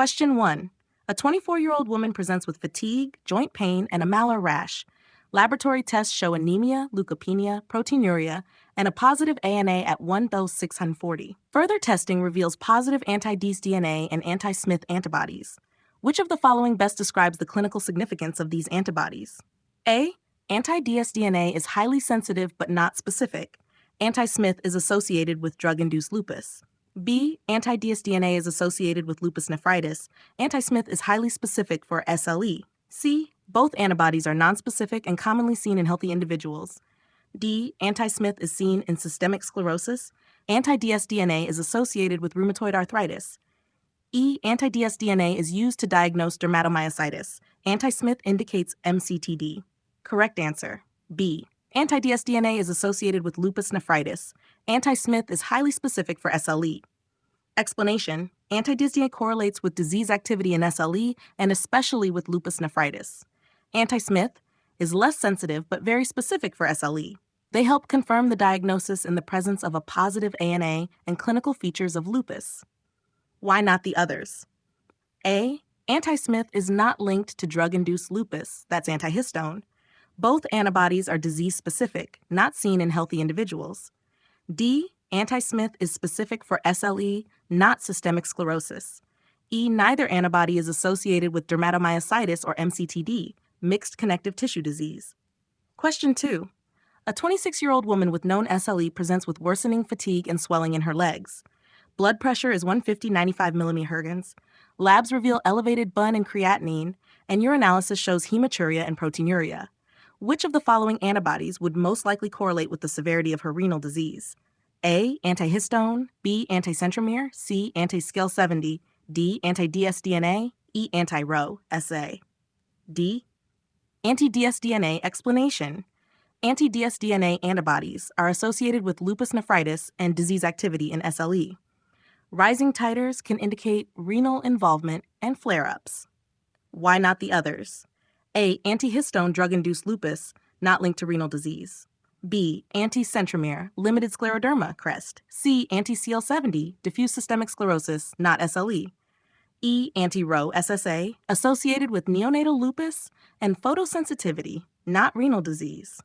Question 1. A 24-year-old woman presents with fatigue, joint pain, and a malar rash. Laboratory tests show anemia, leukopenia, proteinuria, and a positive ANA at 1/640. Further testing reveals positive anti-dsDNA and anti-Smith antibodies. Which of the following best describes the clinical significance of these antibodies? A. Anti-dsDNA is highly sensitive but not specific. Anti-Smith is associated with drug-induced lupus. B. Anti-dsDNA is associated with lupus nephritis. Anti-Smith is highly specific for SLE. C. Both antibodies are nonspecific and commonly seen in healthy individuals. D. Anti-Smith is seen in systemic sclerosis. Anti-dsDNA is associated with rheumatoid arthritis. E. Anti-dsDNA is used to diagnose dermatomyositis. Anti-Smith indicates MCTD. Correct answer, B. Anti-dsDNA is associated with lupus nephritis. Anti-Smith is highly specific for SLE. Explanation: anti-dsDNA correlates with disease activity in SLE and especially with lupus nephritis. Anti-Smith is less sensitive but very specific for SLE. They help confirm the diagnosis in the presence of a positive ANA and clinical features of lupus. Why not the others? A. Anti-Smith is not linked to drug-induced lupus, that's antihistone. Both antibodies are disease-specific, not seen in healthy individuals. D. Anti-Smith is specific for SLE, not systemic sclerosis. E. Neither antibody is associated with dermatomyositis or MCTD, mixed connective tissue disease. Question 2. A 26-year-old woman with known SLE presents with worsening fatigue and swelling in her legs. Blood pressure is 150/95 mmHg. Labs reveal elevated BUN and creatinine, and urinalysis shows hematuria and proteinuria. Which of the following antibodies would most likely correlate with the severity of her renal disease? A. Antihistone. B. Anticentromere. C. Anti-SCL70. D. Anti-dsDNA. E. Anti-Rho. SA. D. Anti-dsDNA explanation. Anti-dsDNA antibodies are associated with lupus nephritis and disease activity in SLE. Rising titers can indicate renal involvement and flare-ups. Why not the others? A. Antihistone drug-induced lupus, not linked to renal disease. B. Anticentromere, limited scleroderma, CREST. C. Anti-CL70, diffuse systemic sclerosis, not SLE. E. Anti-Rho, SSA, associated with neonatal lupus and photosensitivity, not renal disease.